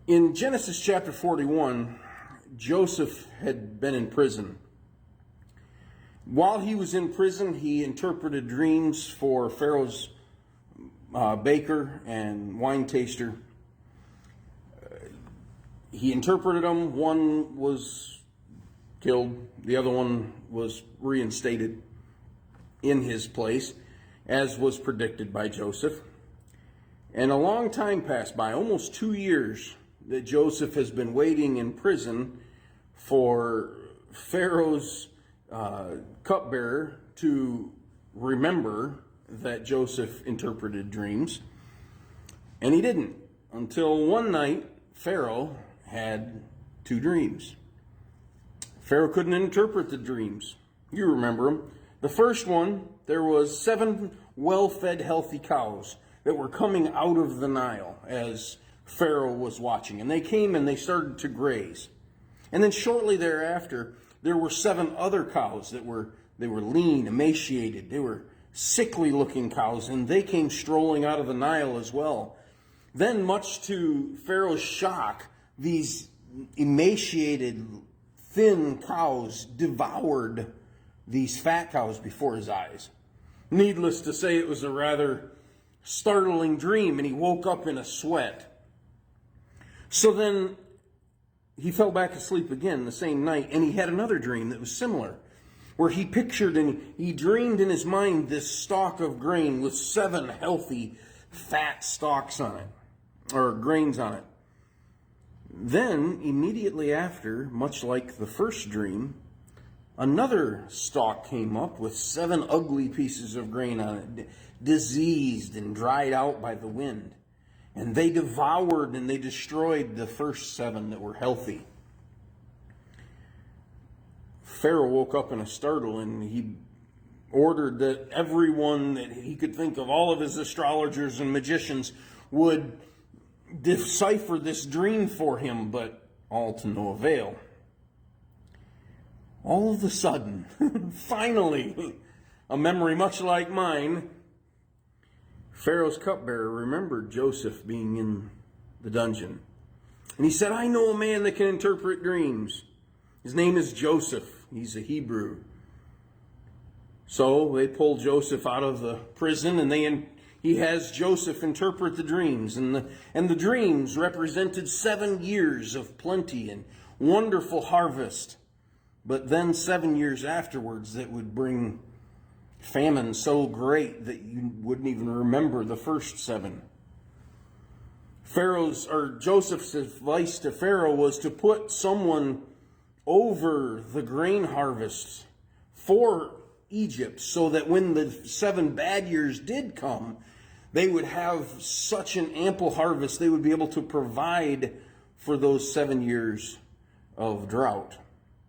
In Genesis chapter 41, Joseph had been in prison. While he was in prison, he interpreted dreams for Pharaoh's baker and wine taster. He interpreted them. One was killed. The other one was reinstated in his place, as was predicted by Joseph. And a long time passed by, almost 2 years, that Joseph has been waiting in prison for Pharaoh's cupbearer to remember that Joseph interpreted dreams. And he didn't, until one night Pharaoh had 2 dreams. Pharaoh couldn't interpret the dreams. You remember them. The first one, there was 7 well-fed, healthy cows that were coming out of the Nile as Pharaoh was watching. And they came and they started to graze. And then shortly thereafter, there were 7 other cows that were lean, emaciated. They were sickly-looking cows, and they came strolling out of the Nile as well. Then, much to Pharaoh's shock, these emaciated, thin cows devoured these fat cows before his eyes. Needless to say, it was a rather startling dream, and he woke up in a sweat. So then he fell back asleep again the same night, and he had another dream that was similar, where he pictured and he dreamed in his mind this stalk of grain with 7 healthy, fat stalks on it, or grains on it. Then, immediately after, much like the first dream, another stalk came up with 7 ugly pieces of grain on it, diseased and dried out by the wind. And they devoured and they destroyed the first 7 that were healthy. Pharaoh woke up in a startle, and he ordered that everyone that he could think of, all of his astrologers and magicians, would decipher this dream for him, but all to no avail. All of a sudden, finally, a memory much like mine, Pharaoh's cupbearer remembered Joseph being in the dungeon. And he said, "I know a man that can interpret dreams. His name is Joseph. He's a Hebrew." So they pulled Joseph out of the prison, and he has Joseph interpret the dreams. And the dreams represented 7 years of plenty and wonderful harvest. But then 7 years afterwards that would bring famine so great that you wouldn't even remember the first 7. Joseph's advice to Pharaoh was to put someone over the grain harvests for Egypt, so that when the 7 bad years did come, they would have such an ample harvest, they would be able to provide for those 7 years of drought.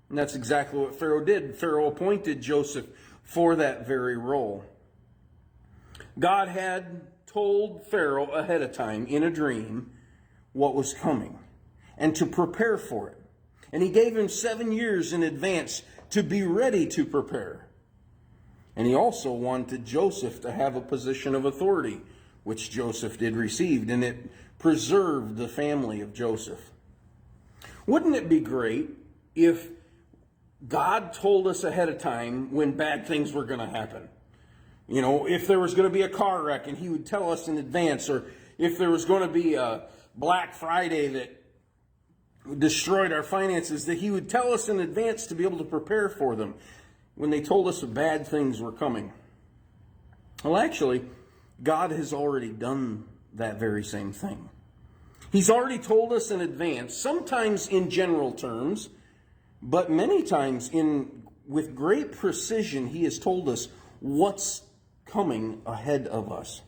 And that's exactly what Pharaoh did. Pharaoh appointed Joseph for that very role. God had told Pharaoh ahead of time in a dream what was coming and to prepare for it. And he gave him 7 years in advance to be ready to prepare. And he also wanted Joseph to have a position of authority, which Joseph did receive, and it preserved the family of Joseph. Wouldn't it be great if God told us ahead of time when bad things were going to happen? You know, if there was going to be a car wreck, and he would tell us in advance, or if there was going to be a Black Friday that destroyed our finances, that he would tell us in advance to be able to prepare for them when they told us bad things were coming. Well, actually, God has already done that very same thing. He's already told us in advance, sometimes in general terms, but many times with great precision, he has told us what's coming ahead of us.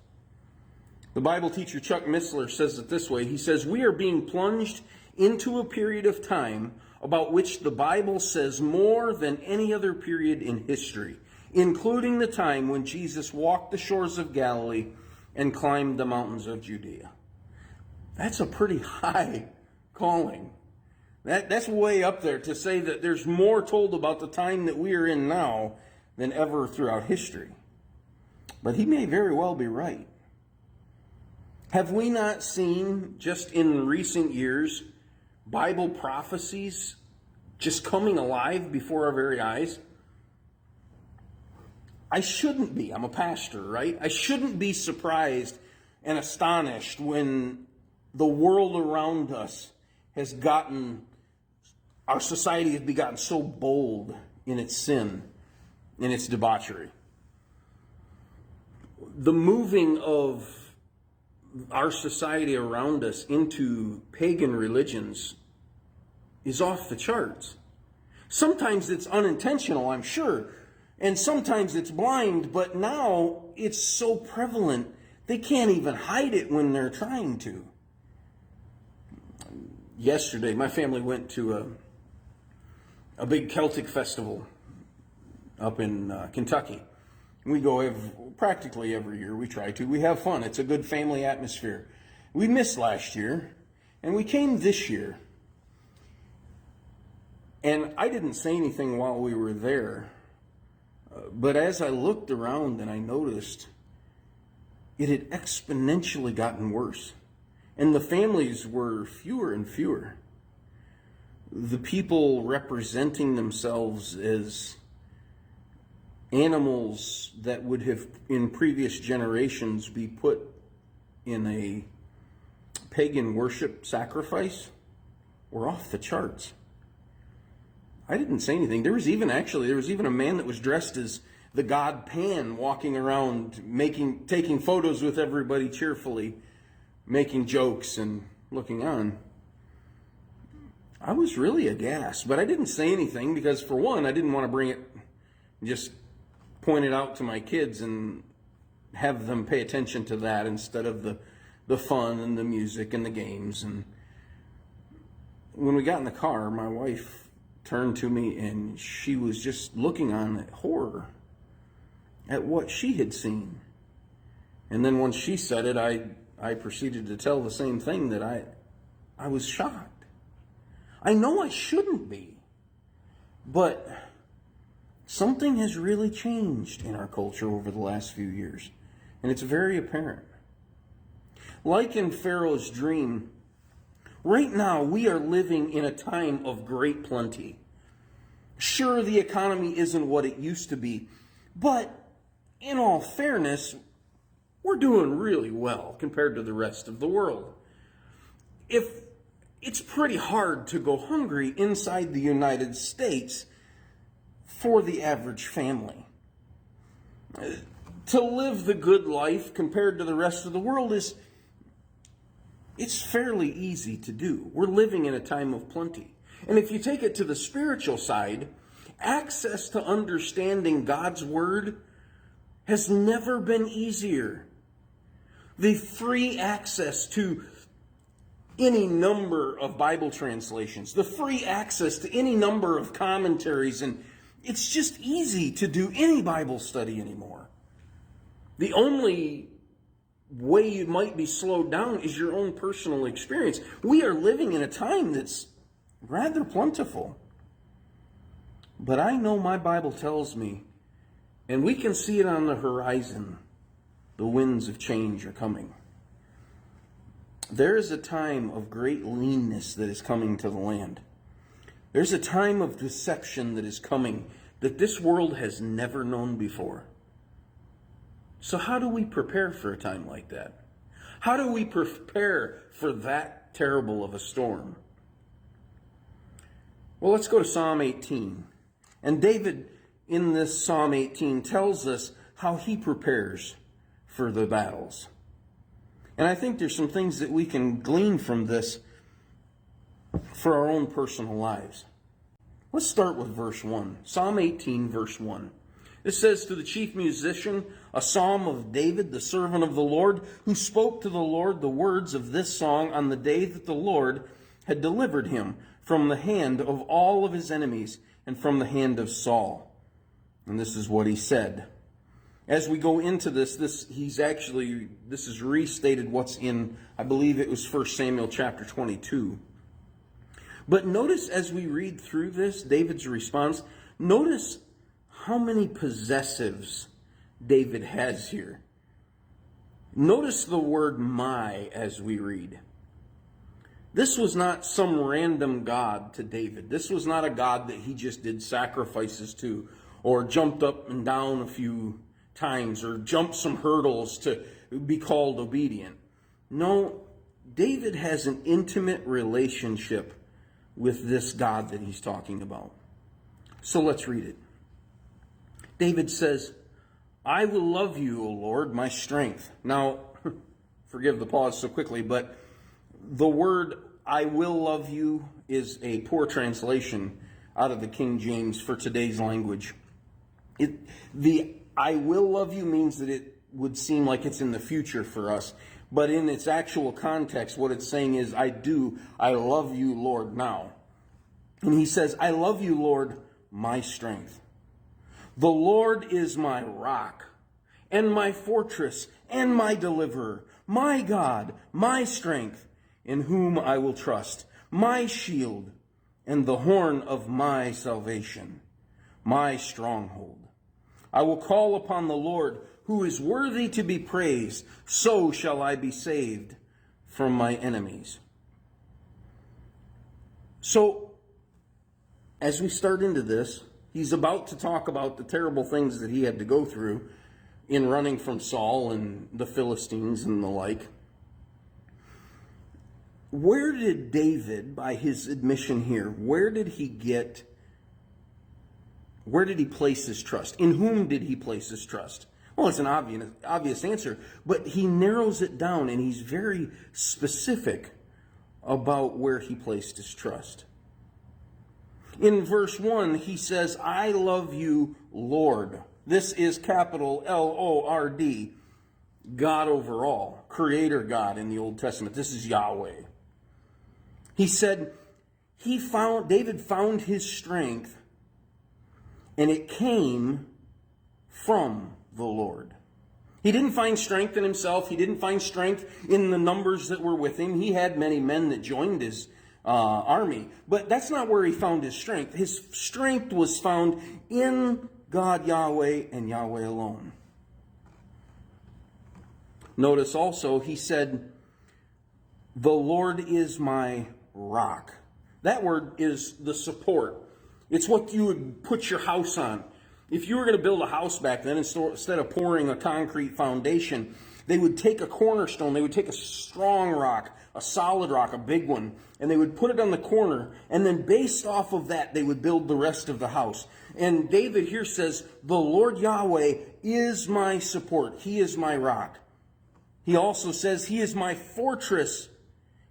The Bible teacher Chuck Missler says it this way. He says, "We are being plunged into a period of time about which the Bible says more than any other period in history, including the time when Jesus walked the shores of Galilee and climbed the mountains of Judea." That's a pretty high calling. That's way up there to say that there's more told about the time that we are in now than ever throughout history. But he may very well be right. Have we not seen, just in recent years, Bible prophecies just coming alive before our very eyes? I shouldn't be. I'm a pastor, right? I shouldn't be surprised and astonished when the world around us has gotten, our society has gotten so bold in its sin, in its debauchery. The moving of our society around us into pagan religions is off the charts. Sometimes it's unintentional, I'm sure, and sometimes it's blind, but now it's so prevalent they can't even hide it when they're trying to. Yesterday, my family went to a big Celtic festival up in Kentucky. We go practically every year. We try to. We have fun. It's a good family atmosphere. We missed last year, and we came this year. And I didn't say anything while we were there, but as I looked around and I noticed, it had exponentially gotten worse. And the families were fewer and fewer. The people representing themselves as animals that would have in previous generations be put in a pagan worship sacrifice were off the charts. I didn't say anything. There was even a man that was dressed as the god Pan walking around taking photos with everybody cheerfully, making jokes and looking on. I was really aghast, but I didn't say anything because, for one, I didn't want to bring it, just point it out to my kids and have them pay attention to that instead of the fun and the music and the games. And when we got in the car, my wife turned to me and she was just looking on in horror at what she had seen. And then once she said it, I proceeded to tell the same thing, that I was shocked. I know I shouldn't be, but something has really changed in our culture over the last few years, and it's very apparent. Like in Pharaoh's dream, right now we are living in a time of great plenty. Sure, the economy isn't what it used to be, but in all fairness, we're doing really well compared to the rest of the world. It's pretty hard to go hungry inside the United States for the average family. To live the good life compared to the rest of the world it's fairly easy to do. We're living in a time of plenty. And if you take it to the spiritual side, access to understanding God's Word has never been easier. The free access to any number of Bible translations, the free access to any number of commentaries, and it's just easy to do any Bible study anymore. The only way you might be slowed down is your own personal experience. We are living in a time that's rather plentiful. But I know my Bible tells me, and we can see it on the horizon, the winds of change are coming. There is a time of great leanness that is coming to the land. There's a time of deception that is coming that this world has never known before. So how do we prepare for a time like that? How do we prepare for that terrible of a storm? Well, let's go to Psalm 18. And David, in this Psalm 18, tells us how he prepares for the battles. And I think there's some things that we can glean from this for our own personal lives. Let's start with verse 1. Psalm 18, verse 1. It says, to the chief musician, a psalm of David, the servant of the Lord, who spoke to the Lord the words of this song on the day that the Lord had delivered him from the hand of all of his enemies and from the hand of Saul. And this is what he said. As we go into this is restated what's in, I believe it was 1 Samuel chapter 22. But notice as we read through this, David's response, notice how many possessives David has here. Notice the word my as we read. This was not some random God to David. This was not a God that he just did sacrifices to, or jumped up and down a few times, or jumped some hurdles to be called obedient. No, David has an intimate relationship with this God that he's talking about. So let's read it. David says, I will love you, O Lord, my strength. Now, forgive the pause so quickly, but the word I will love you is a poor translation out of the King James for today's language. The I will love you means that it would seem like it's in the future for us. But in its actual context, what it's saying is, I love you, Lord, now. And he says, I love you, Lord, my strength. The Lord is my rock and my fortress and my deliverer, my God, my strength, in whom I will trust, my shield and the horn of my salvation, my stronghold. I will call upon the Lord, who is worthy to be praised. So shall I be saved from my enemies. So, as we start into this, he's about to talk about the terrible things that he had to go through in running from Saul and the Philistines and the like. Where did David, by his admission here, where did he place his trust? In whom did he place his trust? Well, it's an obvious answer, but he narrows it down and he's very specific about where he placed his trust. In verse 1, he says, I love you, Lord. This is capital Lord, God over all, Creator God in the Old Testament. This is Yahweh. He said, David found his strength, and it came from the Lord. He didn't find strength in himself. He didn't find strength in the numbers that were with him. He had many men that joined his army. But that's not where he found his strength. His strength was found in God Yahweh and Yahweh alone. Notice also he said, the Lord is my rock. That word is the support. It's what you would put your house on. If you were going to build a house back then, instead of pouring a concrete foundation, they would take a cornerstone, they would take a strong rock, a solid rock, a big one, and they would put it on the corner, and then based off of that, they would build the rest of the house. And David here says, the Lord Yahweh is my support. He is my rock. He also says, he is my fortress.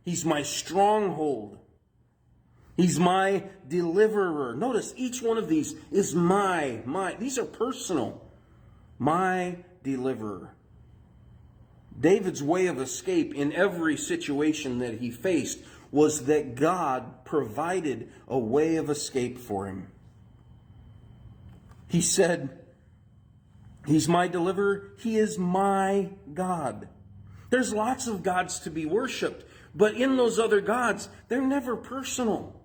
He's my stronghold. He's my deliverer. Notice each one of these is my. These are personal. My deliverer. David's way of escape in every situation that he faced was that God provided a way of escape for him. He said, he's my deliverer. He is my God. There's lots of gods to be worshipped, but in those other gods, they're never personal.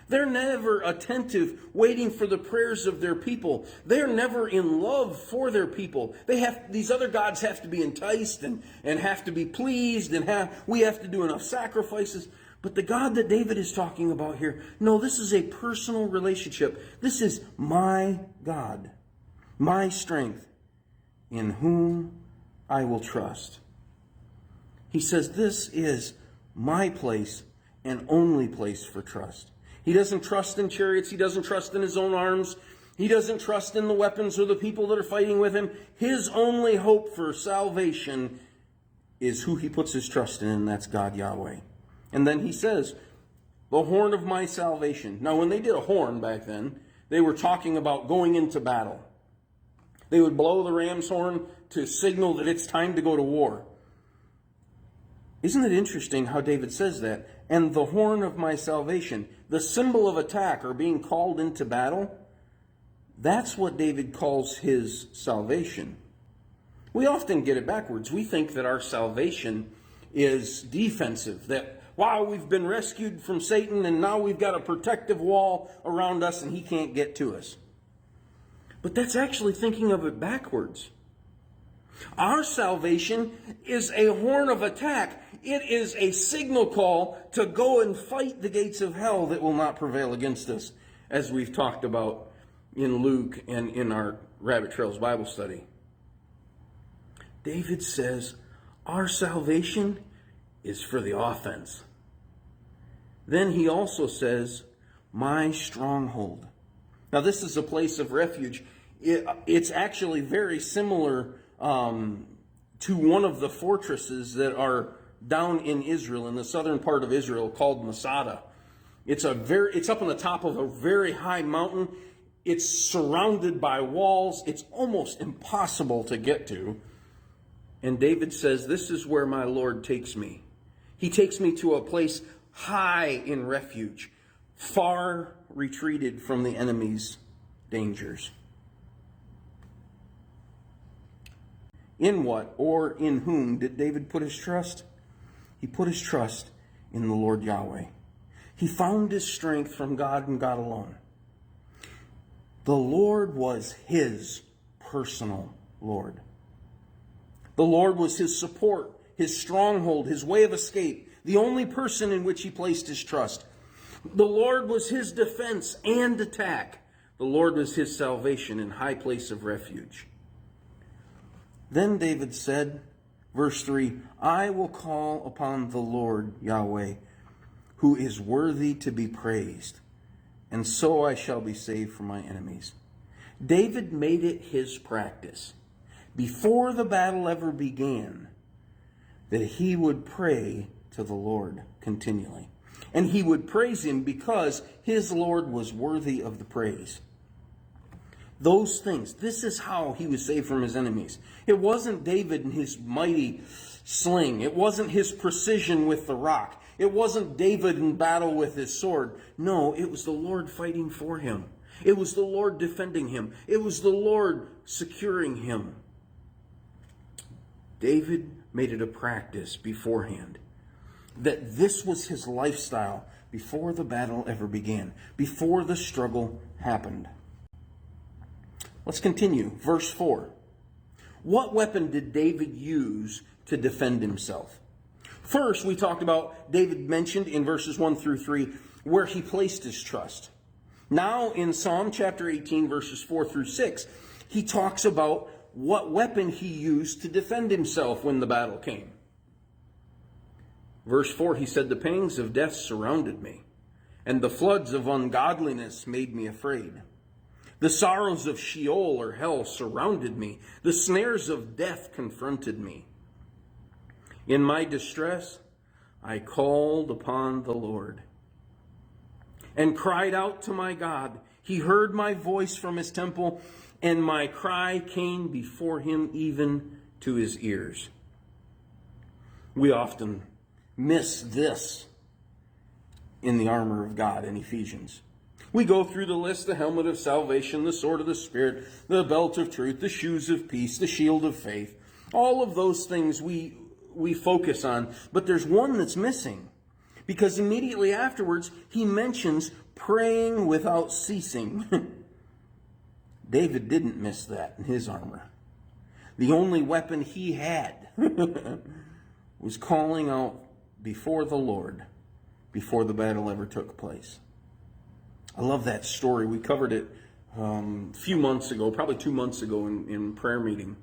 They're never attentive, waiting for the prayers of their people. They're never in love for their people. These other gods have to be enticed and have to be pleased, and we have to do enough sacrifices. But the God that David is talking about here, no, this is a personal relationship. This is my God, my strength, in whom I will trust. He says this is my place and only place for trust. He doesn't trust in chariots. He doesn't trust in his own arms. He doesn't trust in the weapons or the people that are fighting with him. His only hope for salvation is who he puts his trust in, and that's God Yahweh. And then he says, the horn of my salvation. Now, when they did a horn back then, they were talking about going into battle. They would blow the ram's horn to signal that it's time to go to war. Isn't it interesting how David says that? And the horn of my salvation, the symbol of attack or being called into battle, that's what David calls his salvation. We often get it backwards. We think that our salvation is defensive, that, wow, we've been rescued from Satan and now we've got a protective wall around us and he can't get to us. But that's actually thinking of it backwards. Our salvation is a horn of attack. It is a signal call to go and fight the gates of hell that will not prevail against us, as we've talked about in Luke and in our Rabbit Trails Bible study. David says, our salvation is for the offense. Then he also says, my stronghold. Now this is a place of refuge. It's actually very similar to one of the fortresses that are down in Israel, in the southern part of Israel, called Masada. It's up on the top of a very high mountain. It's surrounded by walls. It's almost impossible to get to. And David says, this is where my Lord takes me. He takes me to a place high in refuge, far retreated from the enemy's dangers. In what or in whom did David put his trust? He put his trust in the Lord Yahweh. He found his strength from God and God alone. The Lord was his personal Lord. The Lord was his support, his stronghold, his way of escape, the only person in which he placed his trust. The Lord was his defense and attack. The Lord was his salvation and high place of refuge. Then David said, verse 3, I will call upon the Lord Yahweh, who is worthy to be praised, and so I shall be saved from my enemies. David made it his practice, before the battle ever began, that he would pray to the Lord continually. And he would praise him because his Lord was worthy of the praise. Those things, this is how he was saved from his enemies. It wasn't David and his mighty sling. It wasn't his precision with the rock. It wasn't David in battle with his sword. No, it was the Lord fighting for him. It was the Lord defending him. It was the Lord securing him. David made it a practice beforehand that this was his lifestyle before the battle ever began, before the struggle happened. Let's continue. Verse 4. What weapon did David use to defend himself? First, we talked about, David mentioned in verses 1 through 3, where he placed his trust. Now in Psalm chapter 18, verses 4 through 6, he talks about what weapon he used to defend himself when the battle came. Verse 4, he said, the pangs of death surrounded me, and the floods of ungodliness made me afraid. The sorrows of Sheol or hell surrounded me. The snares of death confronted me. In my distress, I called upon the Lord and cried out to my God. He heard my voice from his temple, and my cry came before him even to his ears. We often miss this in the armor of God in Ephesians. We go through the list: the helmet of salvation, the sword of the Spirit, the belt of truth, the shoes of peace, the shield of faith. All of those things we focus on, but there's one that's missing, because immediately afterwards he mentions praying without ceasing. David didn't miss that in his armor. The only weapon he had was calling out before the Lord before the battle ever took place. I love that story. We covered it a few months ago, probably 2 months ago in prayer meeting.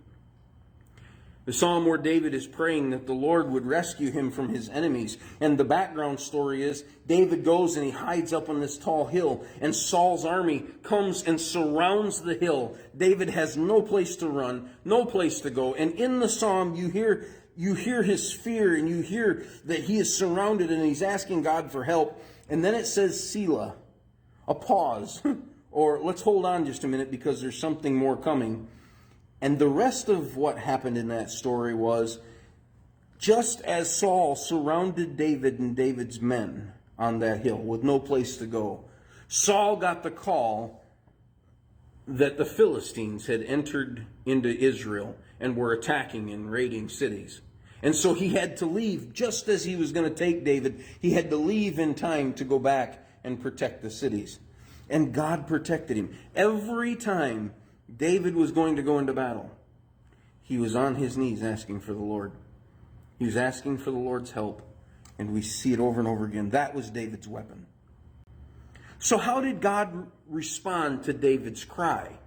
The psalm where David is praying that the Lord would rescue him from his enemies. And the background story is David goes and he hides up on this tall hill, and Saul's army comes and surrounds the hill. David has no place to run, no place to go. And in the psalm you hear his fear, and you hear that he is surrounded and he's asking God for help. And then it says Selah, a pause, or let's hold on just a minute because there's something more coming. And the rest of what happened in that story was, just as Saul surrounded David and David's men on that hill with no place to go, Saul got the call that the Philistines had entered into Israel and were attacking and raiding cities. And so he had to leave just as he was going to take David. He had to leave in time to go back and protect the cities. And God protected him. Every time David was going to go into battle, he was on his knees asking for the Lord. He was asking for the Lord's help. And we see it over and over again. That was David's weapon. So how did God respond to David's cry?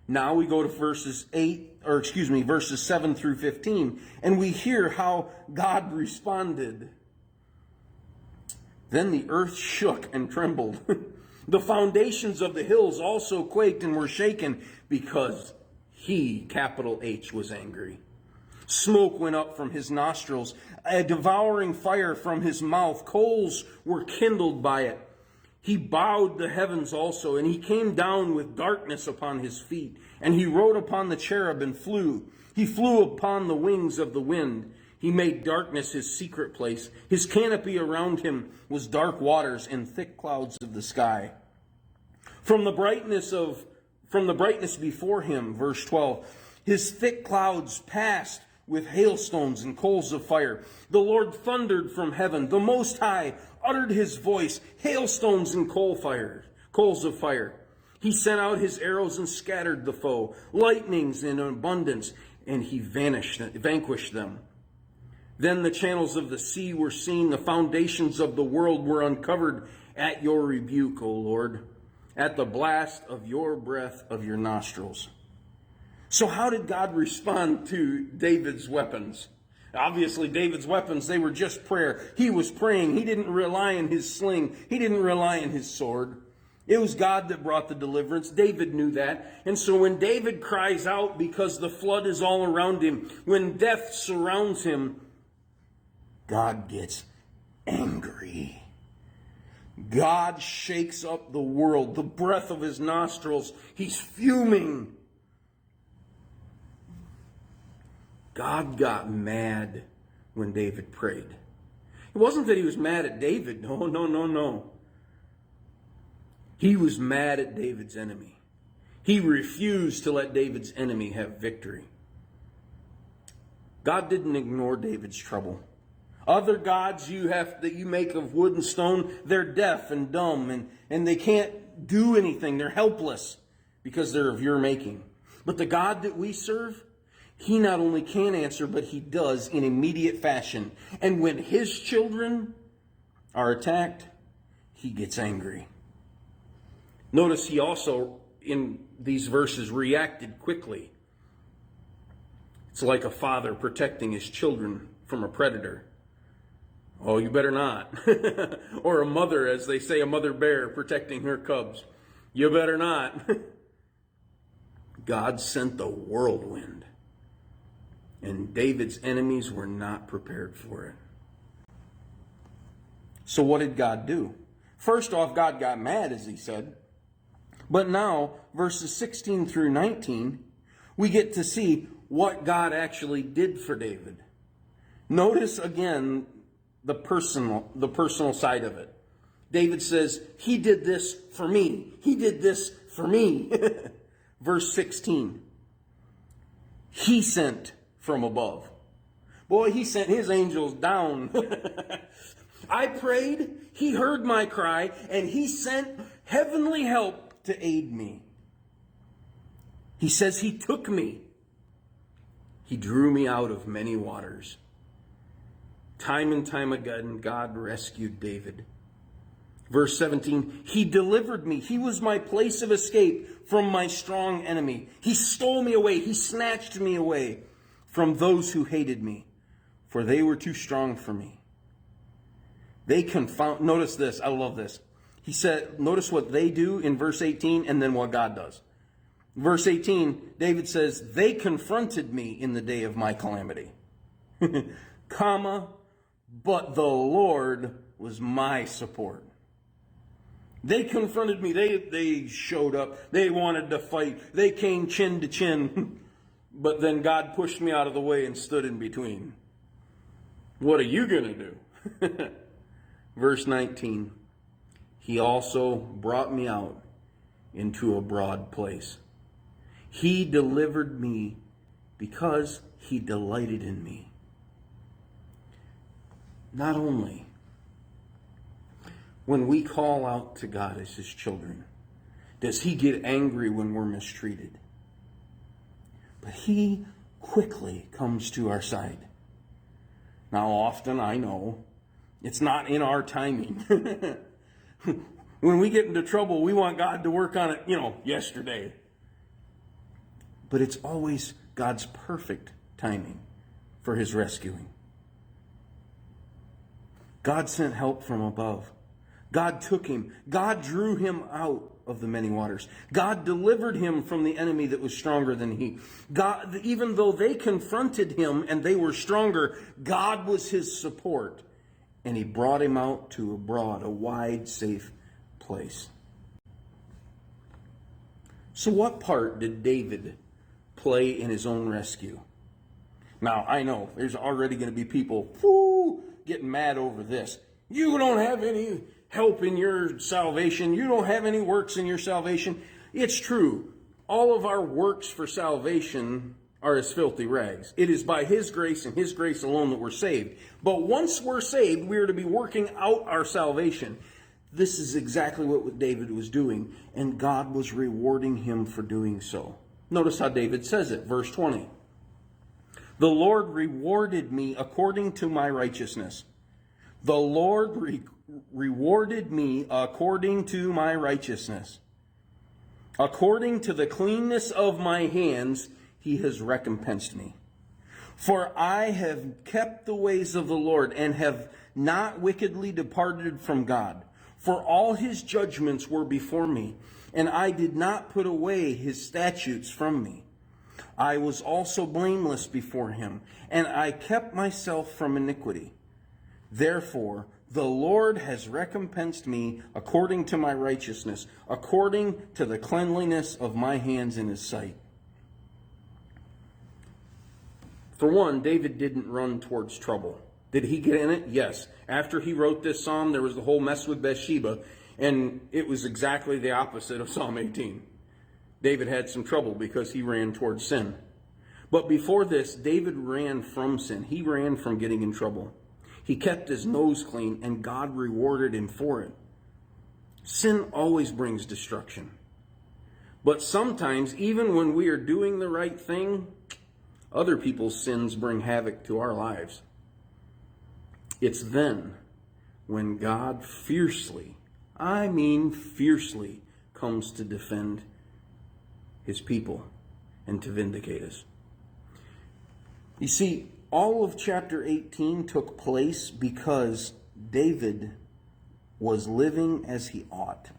Now we go to verses 7 through 15, and we hear how God responded. Then the earth shook and trembled. The foundations of the hills also quaked and were shaken because he, capital H, was angry. Smoke went up from his nostrils, a devouring fire from his mouth. Coals were kindled by it. He bowed the heavens also, and he came down with darkness upon his feet. And he rode upon the cherub and flew. He flew upon the wings of the wind. He made darkness his secret place. His canopy around him was dark waters and thick clouds of the sky. From the brightness before him, verse 12, his thick clouds passed with hailstones and coals of fire. The Lord thundered from heaven. The Most High uttered his voice, hailstones and coals of fire. He sent out his arrows and scattered the foe, lightnings in abundance, and he vanquished them. Then the channels of the sea were seen, the foundations of the world were uncovered at your rebuke, O Lord, at the blast of your breath of your nostrils. So how did God respond to David's weapons? Obviously, David's weapons, they were just prayer. He was praying. He didn't rely on his sling. He didn't rely on his sword. It was God that brought the deliverance. David knew that. And so when David cries out because the flood is all around him, when death surrounds him, God gets angry. God shakes up the world, the breath of his nostrils. He's fuming. God got mad when David prayed. It wasn't that he was mad at David. No. He was mad at David's enemy. He refused to let David's enemy have victory. God didn't ignore David's trouble. Other gods that you make of wood and stone, they're deaf and dumb and they can't do anything. They're helpless because they're of your making. But the God that we serve, he not only can answer, but he does in immediate fashion. And when his children are attacked, he gets angry. Notice he also, in these verses, reacted quickly. It's like a father protecting his children from a predator. Oh, you better not. Or a mother, as they say, a mother bear protecting her cubs. You better not. God sent the whirlwind. And David's enemies were not prepared for it. So what did God do? First off, God got mad, as he said. But now, verses 16 through 19, we get to see what God actually did for David. Notice again the personal side of it. David says, he did this for me. He did this for me. Verse 16. He sent from above. Boy, he sent his angels down. I prayed, he heard my cry, and he sent heavenly help to aid me. He says he took me. He drew me out of many waters. Time and time again, God rescued David. Verse 17, he delivered me. He was my place of escape from my strong enemy. He stole me away. He snatched me away from those who hated me, for they were too strong for me. They notice this, I love this. He said, notice what they do in verse 18 and then what God does. Verse 18, David says, they confronted me in the day of my calamity. But the Lord was my support. They confronted me. They showed up. They wanted to fight. They came chin to chin. But then God pushed me out of the way and stood in between. What are you going to do? Verse 19. He also brought me out into a broad place. He delivered me because he delighted in me. Not only when we call out to God as his children, does he get angry when we're mistreated, but he quickly comes to our side. Now, often I know it's not in our timing. When we get into trouble, we want God to work on it, yesterday. But it's always God's perfect timing for his rescuing. God sent help from above. God took him. God drew him out of the many waters. God delivered him from the enemy that was stronger than he. God, even though they confronted him and they were stronger, God was his support. And he brought him out to a wide, safe place. So what part did David play in his own rescue? Now, I know there's already going to be people getting mad over this. You don't have any help in your salvation. You don't have any works in your salvation. It's true. All of our works for salvation are as filthy rags. It is by his grace and his grace alone that we're saved. But once we're saved, we are to be working out our salvation. This is exactly what David was doing, and God was rewarding him for doing so. Notice how David says it, verse 20. The Lord rewarded me according to my righteousness. The Lord rewarded me according to my righteousness. According to the cleanness of my hands, he has recompensed me. For I have kept the ways of the Lord and have not wickedly departed from God. For all his judgments were before me, and I did not put away his statutes from me. I was also blameless before him, and I kept myself from iniquity. Therefore, the Lord has recompensed me according to my righteousness, according to the cleanliness of my hands in his sight. For one, David didn't run towards trouble. Did he get in it? Yes. After he wrote this psalm, there was the whole mess with Bathsheba, and it was exactly the opposite of Psalm 18. David had some trouble because he ran towards sin. But before this, David ran from sin. He ran from getting in trouble. He kept his nose clean, and God rewarded him for it. Sin always brings destruction. But sometimes, even when we are doing the right thing, other people's sins bring havoc to our lives. It's then when God fiercely, comes to defend his people and to vindicate us. You see, all of chapter 18 took place because David was living as he ought.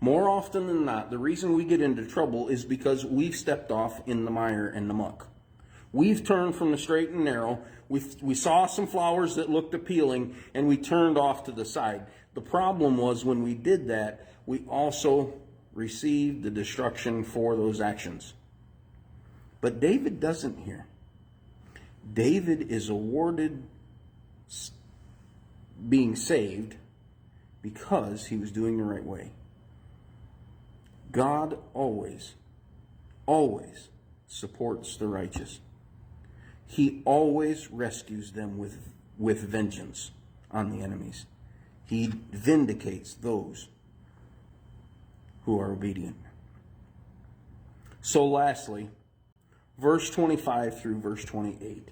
More often than not, the reason we get into trouble is because we've stepped off in the mire and the muck. We've turned from the straight and narrow. We saw some flowers that looked appealing, and we turned off to the side. The problem was when we did that, we also received the destruction for those actions. But David doesn't here. David is awarded being saved because he was doing the right way. God always supports the righteous. He always rescues them with vengeance on the enemies. He vindicates those who are obedient. So lastly, verse 25 through verse 28.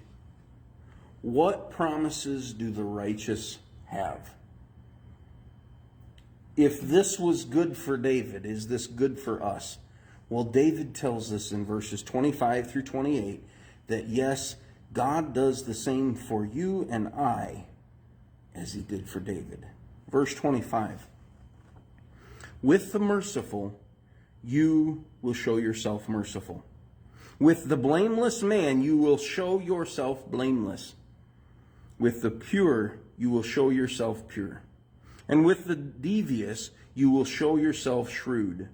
What promises do the righteous have? If this was good for David, is this good for us? Well, David tells us in verses 25 through 28 that yes, God does the same for you and I as he did for David. Verse 25. With the merciful, you will show yourself merciful. With the blameless man, you will show yourself blameless. With the pure, you will show yourself pure. And with the devious, you will show yourself shrewd.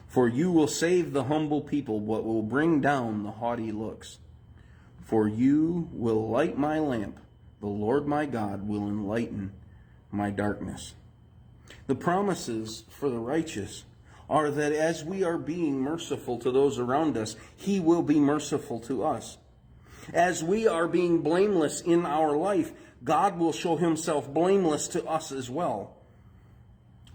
For you will save the humble people, but will bring down the haughty looks. For you will light my lamp. The Lord my God will enlighten my darkness. The promises for the righteous are that as we are being merciful to those around us, he will be merciful to us. As we are being blameless in our life, God will show himself blameless to us as well.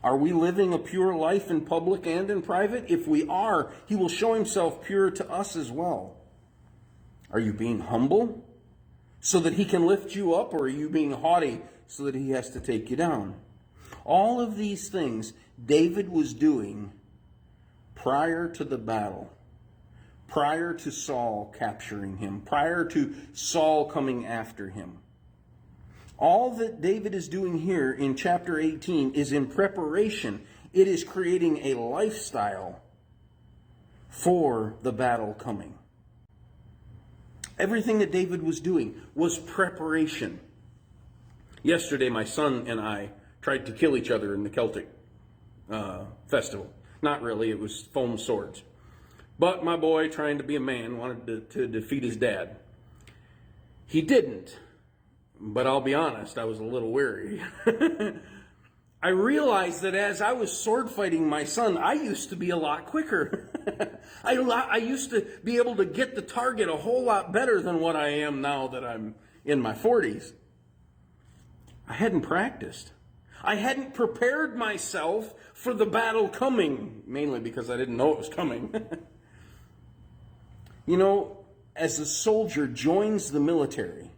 Are we living a pure life in public and in private? If we are, he will show himself pure to us as well. Are you being humble so that he can lift you up, or are you being haughty so that he has to take you down? All of these things David was doing prior to the battle, prior to Saul capturing him, prior to Saul coming after him. All that David is doing here in chapter 18 is in preparation. It is creating a lifestyle for the battle coming. Everything that David was doing was preparation. Yesterday, my son and I tried to kill each other in the Celtic festival. Not really, it was foam swords. But my boy, trying to be a man, wanted to defeat his dad. He didn't. But I'll be honest, I was a little weary. I realized that as I was sword fighting my son, I used to be a lot quicker. I used to be able to get the target a whole lot better than what I am now that I'm in my 40s. I hadn't practiced. I hadn't prepared myself for the battle coming, mainly because I didn't know it was coming. You know, as a soldier joins the military,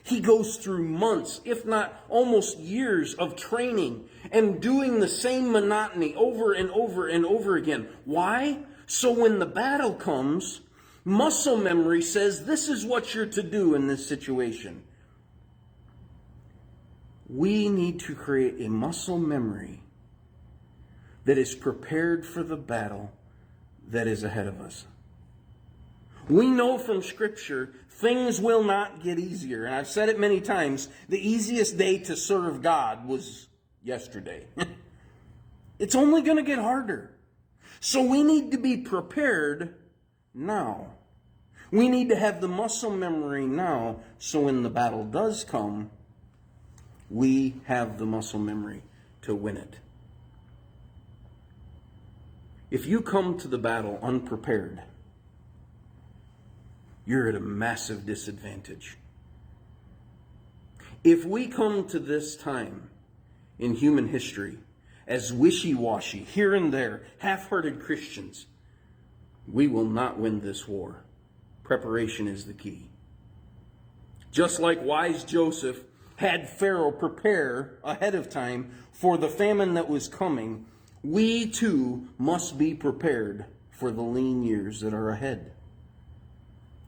he goes through months, if not almost years, of training and doing the same monotony over and over and over again. Why? So when the battle comes, muscle memory says this is what you're to do in this situation. We need to create a muscle memory that is prepared for the battle that is ahead of us. We know from Scripture things will not get easier. And I've said it many times, the easiest day to serve God was yesterday. It's only going to get harder. So we need to be prepared now. We need to have the muscle memory now, so when the battle does come, we have the muscle memory to win it. If you come to the battle unprepared, you're at a massive disadvantage. If we come to this time in human history as wishy-washy, here and there, half-hearted Christians, we will not win this war. Preparation is the key. Just like wise Joseph had Pharaoh prepare ahead of time for the famine that was coming, we too must be prepared for the lean years that are ahead.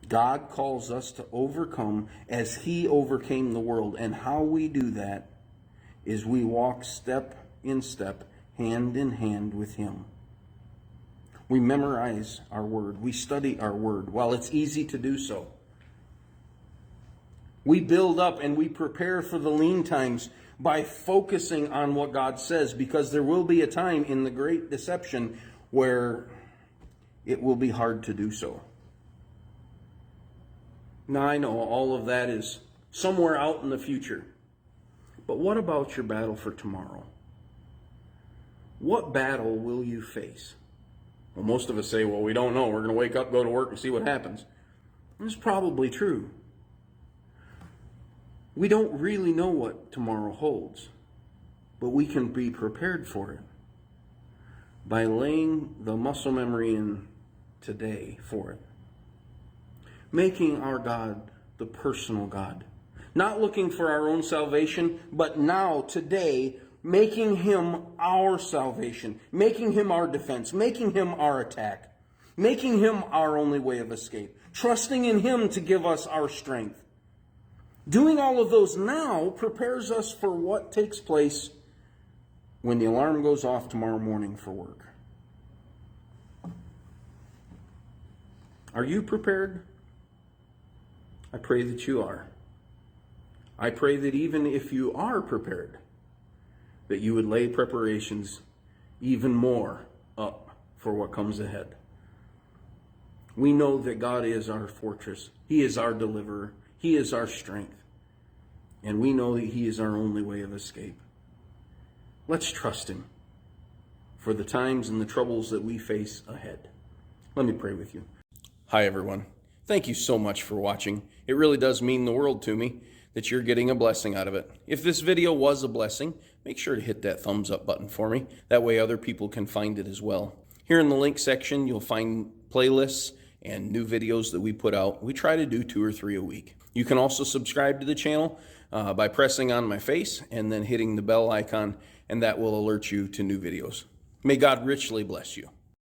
God calls us to overcome as He overcame the world. And how we do that is we walk step in step, hand in hand with Him. We memorize our word. We study our word while it's easy to do so. We build up and we prepare for the lean times by focusing on what God says, because there will be a time in the great deception where it will be hard to do so. Now, I know all of that is somewhere out in the future. But what about your battle for tomorrow? What battle will you face? Well, most of us say, well, we don't know. We're going to wake up, go to work, and see what happens. That's probably true. We don't really know what tomorrow holds, but we can be prepared for it by laying the muscle memory in today for it. Making our God the personal God. Not looking for our own salvation, but now, today, making Him our salvation. Making Him our defense. Making Him our attack. Making Him our only way of escape. Trusting in Him to give us our strength. Doing all of those now prepares us for what takes place when the alarm goes off tomorrow morning for work. Are you prepared? I pray that you are. I pray that even if you are prepared, that you would lay preparations even more up for what comes ahead. We know that God is our fortress. He is our deliverer. He is our strength. And we know that He is our only way of escape. Let's trust Him for the times and the troubles that we face ahead. Let me pray with you. Hi, everyone. Thank you so much for watching. It really does mean the world to me that you're getting a blessing out of it. If this video was a blessing, make sure to hit that thumbs up button for me. That way other people can find it as well. Here in the link section, you'll find playlists and new videos that we put out. We try to do 2 or 3 a week. You can also subscribe to the channel by pressing on my face and then hitting the bell icon, and that will alert you to new videos. May God richly bless you.